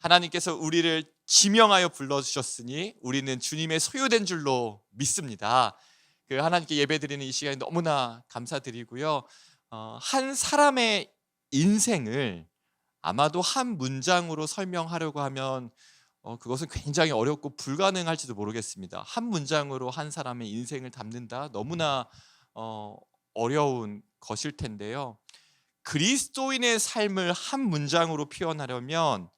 하나님께서 우리를 지명하여 불러주셨으니 우리는 주님의 소유된 줄로 믿습니다. 그 하나님께 예배드리는 이 시간에 너무나 감사드리고요. 한 사람의 인생을 아마도 한 문장으로 설명하려고 하면 그것은 굉장히 어렵고 불가능할지도 모르겠습니다. 한 문장으로 한 사람의 인생을 담는다, 너무나 어려운 것일 텐데요. 그리스도인의 삶을 한 문장으로 표현하려면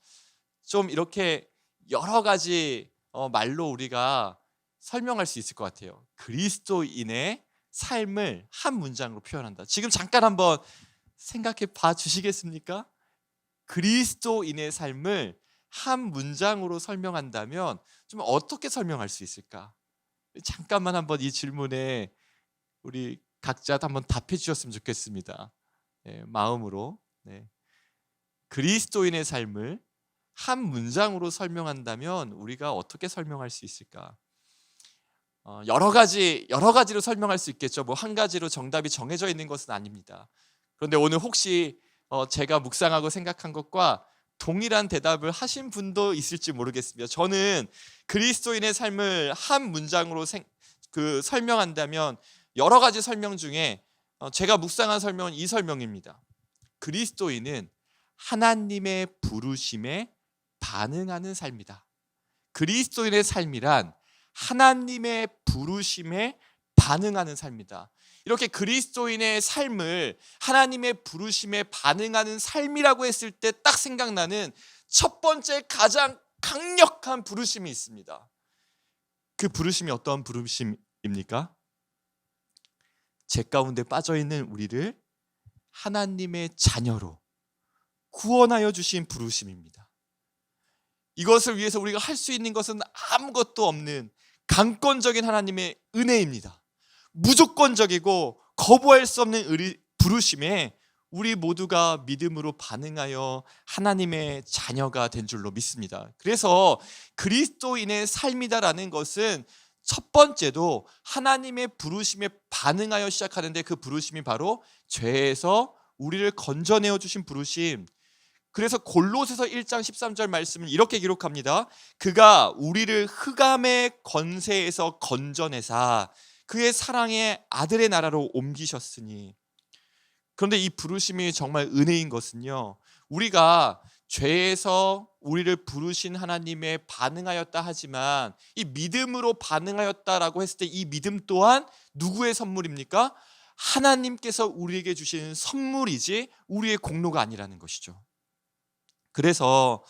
좀 이렇게 여러 가지 말로 우리가 설명할 수 있을 것 같아요. 그리스도인의 삶을 한 문장으로 표현한다. 지금 잠깐 한번 생각해 봐 주시겠습니까? 그리스도인의 삶을 한 문장으로 설명한다면 좀 어떻게 설명할 수 있을까? 잠깐만 한번 이 질문에 우리 각자 한번 답해 주셨으면 좋겠습니다. 네, 마음으로. 네. 그리스도인의 삶을 한 문장으로 설명한다면 우리가 어떻게 설명할 수 있을까? 여러 가지로 설명할 수 있겠죠. 뭐 한 가지로 정답이 정해져 있는 것은 아닙니다. 그런데 오늘 혹시 제가 묵상하고 생각한 것과 동일한 대답을 하신 분도 있을지 모르겠습니다. 저는 그리스도인의 삶을 한 문장으로 설명한다면 여러 가지 설명 중에 제가 묵상한 설명은 이 설명입니다. 그리스도인은 하나님의 부르심에 반응하는 삶이다. 그리스도인의 삶이란 하나님의 부르심에 반응하는 삶이다. 이렇게 그리스도인의 삶을 하나님의 부르심에 반응하는 삶이라고 했을 때 딱 생각나는 첫 번째 가장 강력한 부르심이 있습니다. 그 부르심이 어떤 부르심입니까? 죄 가운데 빠져있는 우리를 하나님의 자녀로 구원하여 주신 부르심입니다. 이것을 위해서 우리가 할 수 있는 것은 아무것도 없는 강권적인 하나님의 은혜입니다. 무조건적이고 거부할 수 없는 부르심에 우리 모두가 믿음으로 반응하여 하나님의 자녀가 된 줄로 믿습니다. 그래서 그리스도인의 삶이다라는 것은 첫 번째도 하나님의 부르심에 반응하여 시작하는데, 그 부르심이 바로 죄에서 우리를 건져내어 주신 부르심. 그래서 골로새서 1장 13절 말씀은 이렇게 기록합니다. 그가 우리를 흑암의 권세에서 건져내사 그의 사랑의 아들의 나라로 옮기셨으니. 그런데 이 부르심이 정말 은혜인 것은요, 우리가 죄에서 우리를 부르신 하나님에 반응하였다 하지만 이 믿음으로 반응하였다라고 했을 때 이 믿음 또한 누구의 선물입니까? 하나님께서 우리에게 주신 선물이지 우리의 공로가 아니라는 것이죠. 그래서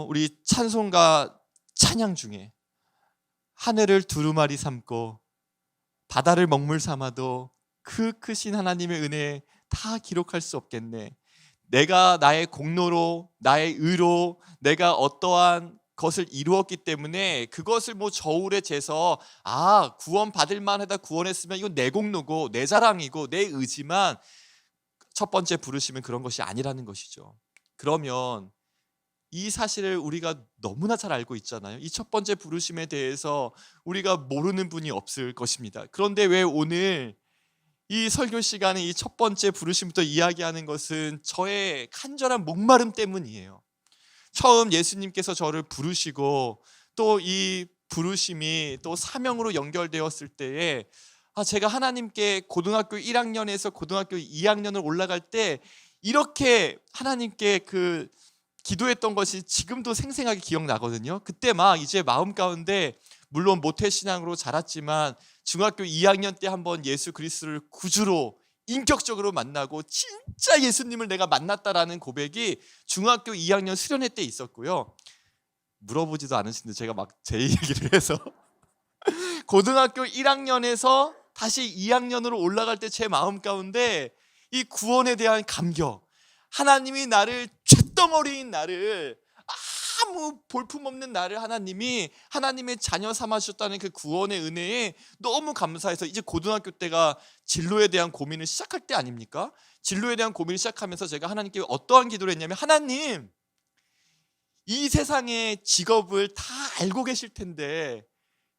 우리 찬송가 찬양 중에 하늘을 두루마리 삼고 바다를 먹물 삼아도 그 크신 하나님의 은혜 다 기록할 수 없겠네. 내가 나의 공로로 나의 의로 내가 어떠한 것을 이루었기 때문에 그것을 뭐 저울에 재서 구원 받을 만하다 구원했으면 이건 내 공로고 내 자랑이고 내 의지만, 첫 번째 부르심은 그런 것이 아니라는 것이죠. 그러면 이 사실을 우리가 너무나 잘 알고 있잖아요. 이 첫 번째 부르심에 대해서 우리가 모르는 분이 없을 것입니다. 그런데 왜 오늘 이 설교 시간에 이 첫 번째 부르심부터 이야기하는 것은 저의 간절한 목마름 때문이에요. 처음 예수님께서 저를 부르시고 또 이 부르심이 또 사명으로 연결되었을 때에 제가 하나님께 고등학교 1학년에서 고등학교 2학년을 올라갈 때 이렇게 하나님께 기도했던 것이 지금도 생생하게 기억나거든요. 그때 막 이제 마음 가운데 물론 모태신앙으로 자랐지만 중학교 2학년 때 한번 예수 그리스도를 구주로 인격적으로 만나고 진짜 예수님을 내가 만났다라는 고백이 중학교 2학년 수련회 때 있었고요. 물어보지도 않으신데 제가 막 제 얘기를 해서 고등학교 1학년에서 다시 2학년으로 올라갈 때 제 마음 가운데 이 구원에 대한 감격, 하나님이 나를 쇳덩어리인 나를, 아무 볼품없는 나를 하나님이 하나님의 자녀 삼아주셨다는 그 구원의 은혜에 너무 감사해서 이제 고등학교 때가 진로에 대한 고민을 시작할 때 아닙니까? 진로에 대한 고민을 시작하면서 제가 하나님께 어떠한 기도를 했냐면, 하나님, 이 세상의 직업을 다 알고 계실 텐데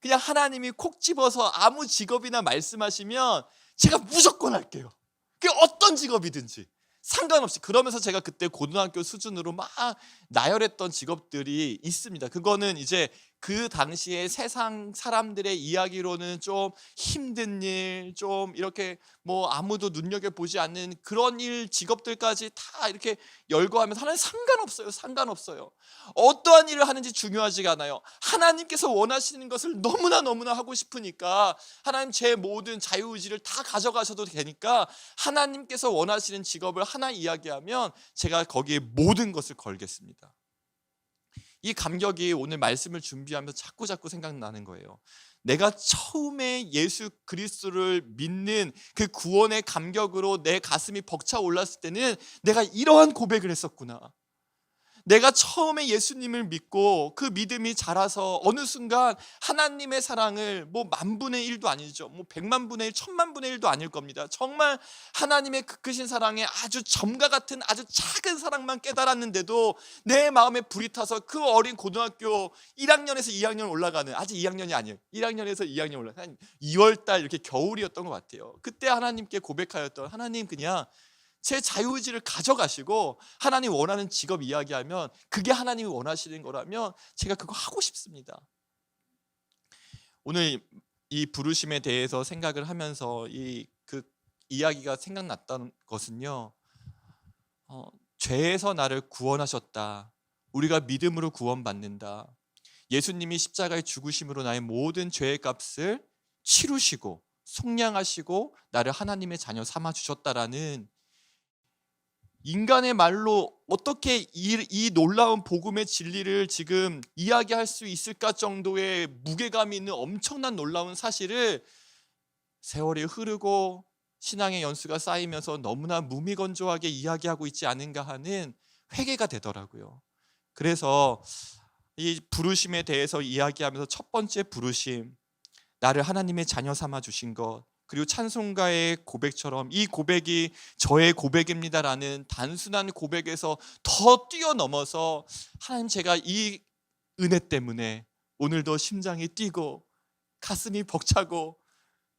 그냥 하나님이 콕 집어서 아무 직업이나 말씀하시면 제가 무조건 할게요. 그게 어떤 직업이든지. 상관없이. 그러면서 제가 그때 고등학교 수준으로 막 나열했던 직업들이 있습니다. 그거는 이제 그 당시에 세상 사람들의 이야기로는 좀 힘든 일, 좀 이렇게 뭐 아무도 눈여겨보지 않는 그런 일, 직업들까지 다 이렇게 열거하면서 하나님 상관없어요. 상관없어요. 어떠한 일을 하는지 중요하지가 않아요. 하나님께서 원하시는 것을 너무나 하고 싶으니까 하나님 제 모든 자유의지를 다 가져가셔도 되니까 하나님께서 원하시는 직업을 하나 이야기하면 제가 거기에 모든 것을 걸겠습니다. 이 감격이 오늘 말씀을 준비하면서 자꾸 생각나는 거예요. 내가 처음에 예수 그리스도를 믿는 그 구원의 감격으로 내 가슴이 벅차 올랐을 때는 내가 이러한 고백을 했었구나. 내가 처음에 예수님을 믿고 그 믿음이 자라서 어느 순간 하나님의 사랑을 뭐 만분의 1도 아니죠. 뭐 100만 분의 1, 1000만 분의 1도 아닐 겁니다. 정말 하나님의 그 크신 사랑에 아주 점과 같은 아주 작은 사랑만 깨달았는데도 내 마음에 불이 타서 그 어린 고등학교 1학년에서 2학년 올라가는, 아직 2학년이 아니에요. 1학년에서 2학년 올라가는 2월달 이렇게 겨울이었던 것 같아요. 그때 하나님께 고백하였던, 하나님 그냥 제 자유의지를 가져가시고 하나님 원하는 직업 이야기하면 그게 하나님이 원하시는 거라면 제가 그거 하고 싶습니다. 오늘 이 부르심에 대해서 생각을 하면서 그 이야기가 생각났다는 것은요, 죄에서 나를 구원하셨다. 우리가 믿음으로 구원받는다. 예수님이 십자가의 죽으심으로 나의 모든 죄의 값을 치루시고 속량하시고 나를 하나님의 자녀 삼아 주셨다라는, 인간의 말로 어떻게 이 놀라운 복음의 진리를 지금 이야기할 수 있을까 정도의 무게감이 있는 엄청난 놀라운 사실을 세월이 흐르고 신앙의 연수가 쌓이면서 너무나 무미건조하게 이야기하고 있지 않은가 하는 회개가 되더라고요. 그래서 이 부르심에 대해서 이야기하면서 첫 번째 부르심, 나를 하나님의 자녀 삼아 주신 것, 그리고 찬송가의 고백처럼 이 고백이 저의 고백입니다라는 단순한 고백에서 더 뛰어넘어서, 하나님 제가 이 은혜 때문에 오늘도 심장이 뛰고 가슴이 벅차고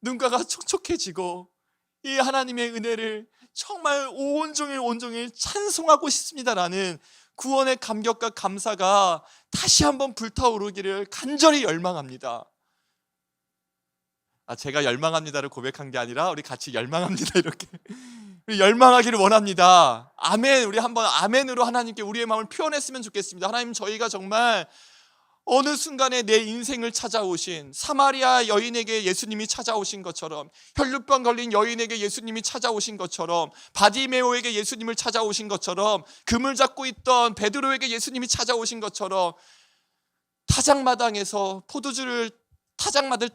눈가가 촉촉해지고 이 하나님의 은혜를 정말 온종일 찬송하고 싶습니다라는 구원의 감격과 감사가 다시 한번 불타오르기를 간절히 열망합니다. 제가 열망합니다를 고백한 게 아니라 우리 같이 열망합니다, 이렇게 우리 열망하기를 원합니다. 아멘. 우리 한번 아멘으로 하나님께 우리의 마음을 표현했으면 좋겠습니다. 하나님, 저희가 정말 어느 순간에 내 인생을 찾아오신 사마리아 여인에게 예수님이 찾아오신 것처럼, 혈루병 걸린 여인에게 예수님이 찾아오신 것처럼, 바디메오에게 예수님을 찾아오신 것처럼, 금을 잡고 있던 베드로에게 예수님이 찾아오신 것처럼, 타작마당에서 포도주를 타작마들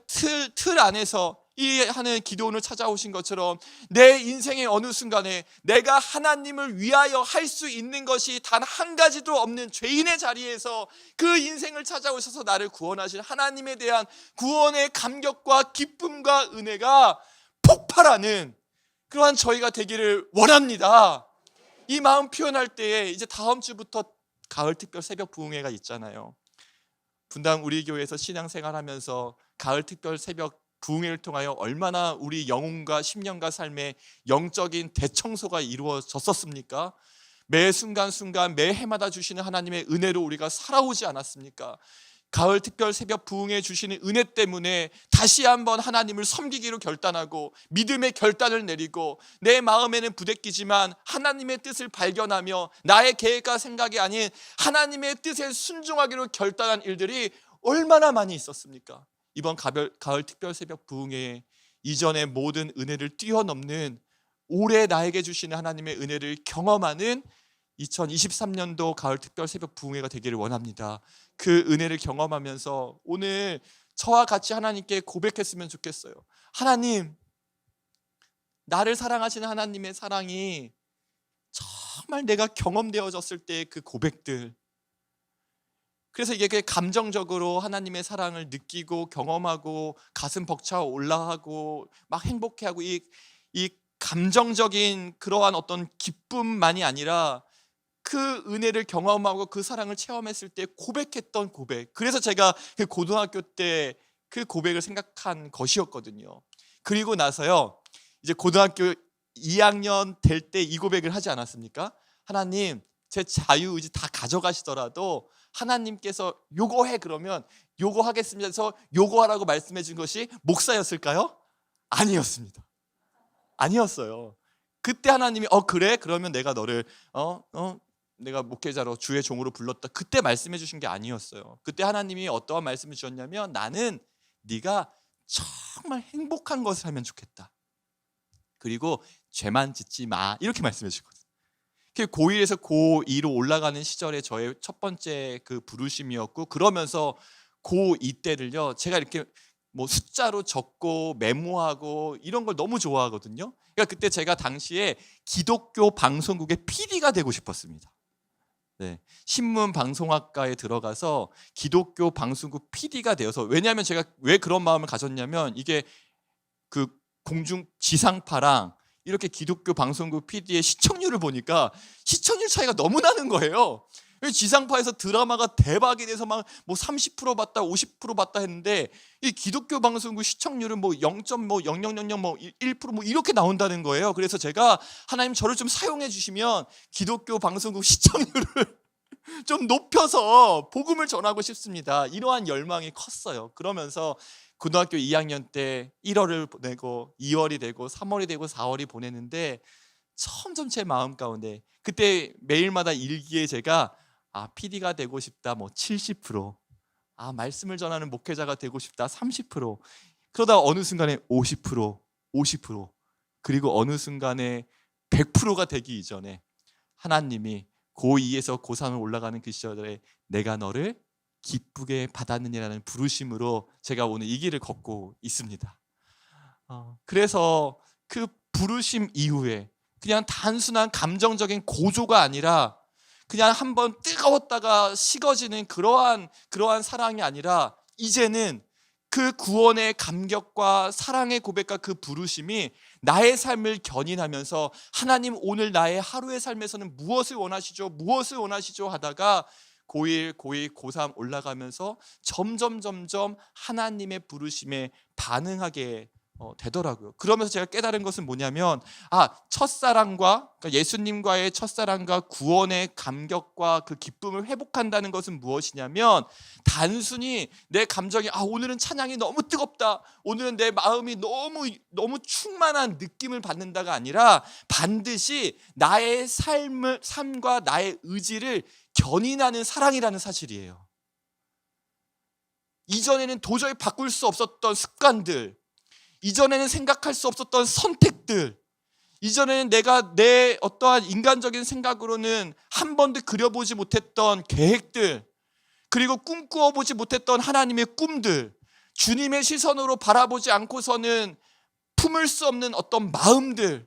틀 안에서 이 하는 기도원을 찾아오신 것처럼 내 인생의 어느 순간에 내가 하나님을 위하여 할 수 있는 것이 단 한 가지도 없는 죄인의 자리에서 그 인생을 찾아오셔서 나를 구원하신 하나님에 대한 구원의 감격과 기쁨과 은혜가 폭발하는 그러한 저희가 되기를 원합니다. 이 마음 표현할 때에 이제 다음 주부터 가을 특별 새벽 부흥회가 있잖아요. 분당 우리 교회에서 신앙생활하면서 가을 특별 새벽 부흥회를 통하여 얼마나 우리 영혼과 심령과 삶의 영적인 대청소가 이루어졌었습니까? 매 순간순간 매 해마다 주시는 하나님의 은혜로 우리가 살아오지 않았습니까? 가을 특별 새벽 부흥회 주시는 은혜 때문에 다시 한번 하나님을 섬기기로 결단하고 믿음의 결단을 내리고, 내 마음에는 부대끼지만 하나님의 뜻을 발견하며 나의 계획과 생각이 아닌 하나님의 뜻에 순종하기로 결단한 일들이 얼마나 많이 있었습니까? 이번 가을 특별 새벽 부흥회에 이전의 모든 은혜를 뛰어넘는 올해 나에게 주시는 하나님의 은혜를 경험하는 2023년도 가을 특별 새벽 부흥회가 되기를 원합니다. 그 은혜를 경험하면서 오늘 저와 같이 하나님께 고백했으면 좋겠어요. 하나님, 나를 사랑하시는 하나님의 사랑이 정말 내가 경험되어졌을 때 그 고백들, 그래서 이게 감정적으로 하나님의 사랑을 느끼고 경험하고 가슴 벅차 올라하고 막 행복해하고 이 감정적인 그러한 어떤 기쁨만이 아니라 그 은혜를 경험하고 그 사랑을 체험했을 때 고백했던 고백, 그래서 제가 그 고등학교 때 그 고백을 생각한 것이었거든요. 그리고 나서요, 이제 고등학교 2학년 될 때 이 고백을 하지 않았습니까? 하나님, 제 자유의지 다 가져가시더라도 하나님께서 요거 해 그러면 요거 하겠습니다 해서 요거 하라고 말씀해 준 것이 목사였을까요? 아니었습니다. 아니었어요. 그때 하나님이 그래? 그러면 내가 너를 내가 목회자로 주의 종으로 불렀다. 그때 말씀해 주신 게 아니었어요. 그때 하나님이 어떠한 말씀을 주셨냐면 나는 네가 정말 행복한 것을 하면 좋겠다. 그리고 죄만 짓지 마. 이렇게 말씀해 주셨거든요. 고1에서 고2로 올라가는 시절에 저의 첫 번째 그 부르심이었고, 그러면서 고2 때를요 제가 이렇게 뭐 숫자로 적고 메모하고 이런 걸 너무 좋아하거든요. 그러니까 그때 제가 당시에 기독교 방송국의 PD가 되고 싶었습니다. 네, 신문 방송학과에 들어가서 기독교 방송국 PD가 되어서, 왜냐하면 제가 왜 그런 마음을 가졌냐면 이게 그 공중 지상파랑 이렇게 기독교 방송국 PD의 시청률을 보니까 시청률 차이가 너무 나는 거예요. 지상파에서 드라마가 대박이 돼서 막 뭐 30% 봤다 50% 봤다 했는데 이 기독교 방송국 시청률은 뭐 0.0000 뭐 1% 뭐 이렇게 나온다는 거예요. 그래서 제가 하나님 저를 좀 사용해 주시면 기독교 방송국 시청률을 좀 높여서 복음을 전하고 싶습니다. 이러한 열망이 컸어요. 그러면서 고등학교 2학년 때 1월을 보내고 2월이 되고 3월이 되고 4월이 보내는데 점점 제 마음 가운데 그때 매일마다 일기에 제가 PD가 되고 싶다 뭐 70%, 말씀을 전하는 목회자가 되고 싶다 30%, 그러다 어느 순간에 50%, 그리고 어느 순간에 100%가 되기 이전에 하나님이 고2에서 고3을 올라가는 그 시절에 내가 너를 기쁘게 받았느냐라는 부르심으로 제가 오늘 이 길을 걷고 있습니다. 그래서 그 부르심 이후에 그냥 단순한 감정적인 고조가 아니라 그냥 한번 뜨거웠다가 식어지는 그러한 사랑이 아니라 이제는 그 구원의 감격과 사랑의 고백과 그 부르심이 나의 삶을 견인하면서 하나님 오늘 나의 하루의 삶에서는 무엇을 원하시죠 하다가 고1, 고2, 고3 올라가면서 점점 하나님의 부르심에 반응하게 되더라고요. 그러면서 제가 깨달은 것은 뭐냐면 첫사랑과 그러니까 예수님과의 첫사랑과 구원의 감격과 그 기쁨을 회복한다는 것은 무엇이냐면 단순히 내 감정이 오늘은 찬양이 너무 뜨겁다, 오늘은 내 마음이 너무 충만한 느낌을 받는다가 아니라 반드시 나의 삶과 나의 의지를 견인하는 사랑이라는 사실이에요. 이전에는 도저히 바꿀 수 없었던 습관들, 이전에는 생각할 수 없었던 선택들, 이전에는 내가 내 어떠한 인간적인 생각으로는 한 번도 그려보지 못했던 계획들, 그리고 꿈꾸어보지 못했던 하나님의 꿈들, 주님의 시선으로 바라보지 않고서는 품을 수 없는 어떤 마음들,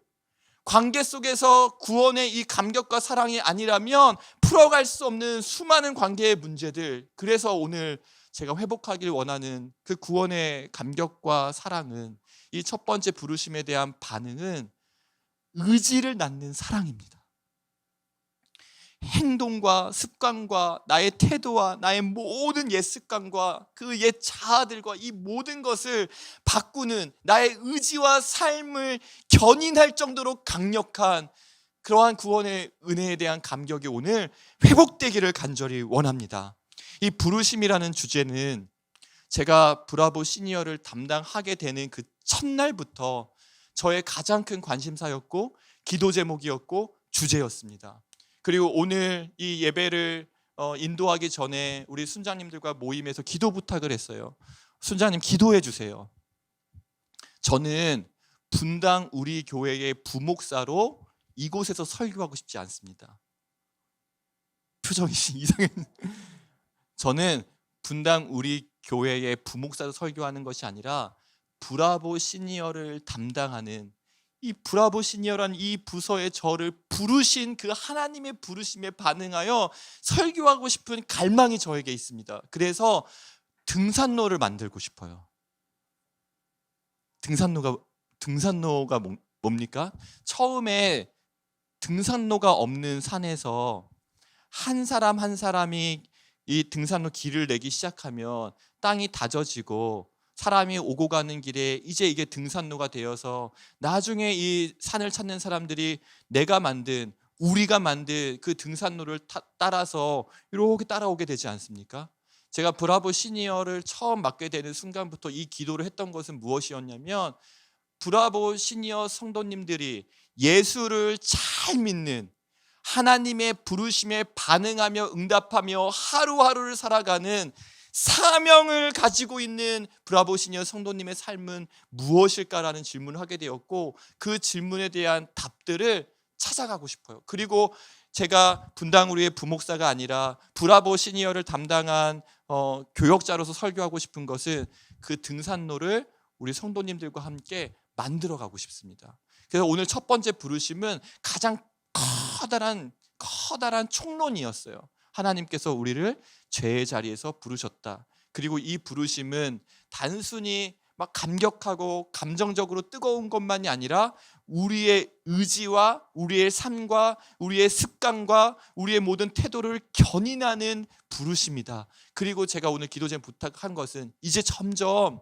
관계 속에서 구원의 이 감격과 사랑이 아니라면 풀어갈 수 없는 수많은 관계의 문제들, 그래서 오늘 제가 회복하길 원하는 그 구원의 감격과 사랑은, 이 첫 번째 부르심에 대한 반응은 의지를 낳는 사랑입니다. 행동과 습관과 나의 태도와 나의 모든 옛 습관과 그 옛 자아들과 이 모든 것을 바꾸는 나의 의지와 삶을 견인할 정도로 강력한 그러한 구원의 은혜에 대한 감격이 오늘 회복되기를 간절히 원합니다. 이 부르심이라는 주제는 제가 브라보 시니어를 담당하게 되는 그 첫날부터 저의 가장 큰 관심사였고 기도 제목이었고 주제였습니다. 그리고 오늘 이 예배를 인도하기 전에 우리 순장님들과 모임에서 기도 부탁을 했어요. 순장님 기도해 주세요. 저는 분당 우리 교회의 부목사로 이곳에서 설교하고 싶지 않습니다. 표정이 이상해. 저는 분당 우리 교회의 부목사로 설교하는 것이 아니라 브라보 시니어를 담당하는 이 브라보 시니어란 이 부서에 저를 부르신 그 하나님의 부르심에 반응하여 설교하고 싶은 갈망이 저에게 있습니다. 그래서 등산로를 만들고 싶어요. 등산로가 뭡니까? 처음에 등산로가 없는 산에서 한 사람이 이 등산로 길을 내기 시작하면 땅이 다져지고 사람이 오고 가는 길에 이제 이게 등산로가 되어서 나중에 이 산을 찾는 사람들이 내가 만든, 우리가 만든 그 등산로를 따라서 이렇게 따라오게 되지 않습니까? 제가 브라보 시니어를 처음 맡게 되는 순간부터 이 기도를 했던 것은 무엇이었냐면, 브라보 시니어 성도님들이 예수를 잘 믿는, 하나님의 부르심에 반응하며 응답하며 하루하루를 살아가는 사명을 가지고 있는 브라보 시니어 성도님의 삶은 무엇일까라는 질문을 하게 되었고, 그 질문에 대한 답들을 찾아가고 싶어요. 그리고 제가 분당 우리의 부목사가 아니라 브라보 시니어를 담당한 교역자로서 설교하고 싶은 것은 그 등산로를 우리 성도님들과 함께 만들어가고 싶습니다. 그래서 오늘 첫 번째 부르심은 가장 커다란 총론이었어요. 하나님께서 우리를 죄의 자리에서 부르셨다. 그리고 이 부르심은 단순히 막 감격하고 감정적으로 뜨거운 것만이 아니라 우리의 의지와 우리의 삶과 우리의 습관과 우리의 모든 태도를 견인하는 부르심이다. 그리고 제가 오늘 기도제에 부탁한 것은, 이제 점점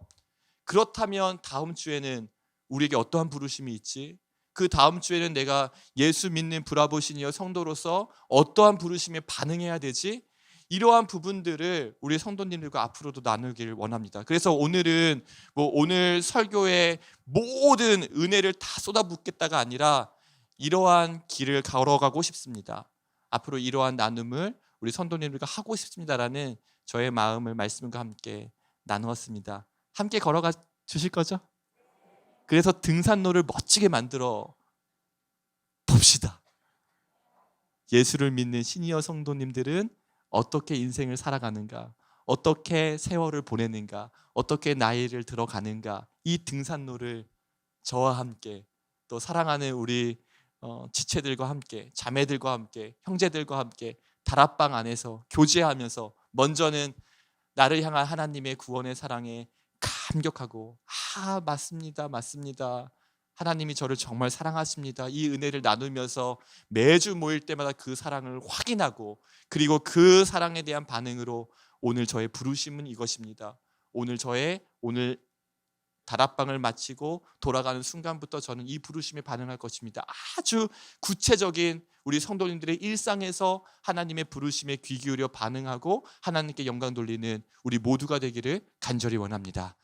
그렇다면 다음 주에는 우리에게 어떠한 부르심이 있지? 그 다음 주에는 내가 예수 믿는 브라보 시니어 성도로서 어떠한 부르심에 반응해야 되지? 이러한 부분들을 우리 성도님들과 앞으로도 나누길 원합니다. 그래서 오늘은 오늘 설교의 모든 은혜를 다 쏟아붓겠다가 아니라 이러한 길을 걸어가고 싶습니다. 앞으로 이러한 나눔을 우리 성도님들과 하고 싶습니다라는 저의 마음을 말씀과 함께 나누었습니다. 함께 걸어가 주실 거죠? 그래서 등산로를 멋지게 만들어 봅시다. 예수를 믿는 시니어 성도님들은 어떻게 인생을 살아가는가, 어떻게 세월을 보내는가, 어떻게 나이를 들어가는가, 이 등산로를 저와 함께, 또 사랑하는 우리 지체들과 함께, 자매들과 함께, 형제들과 함께 다락방 안에서 교제하면서, 먼저는 나를 향한 하나님의 구원의 사랑에 감격하고, 맞습니다, 하나님이 저를 정말 사랑하십니다, 이 은혜를 나누면서 매주 모일 때마다 그 사랑을 확인하고, 그리고 그 사랑에 대한 반응으로 오늘 저의 부르심은 이것입니다. 오늘 다락방을 마치고 돌아가는 순간부터 저는 이 부르심에 반응할 것입니다. 아주 구체적인 우리 성도님들의 일상에서 하나님의 부르심에 귀 기울여 반응하고 하나님께 영광 돌리는 우리 모두가 되기를 간절히 원합니다.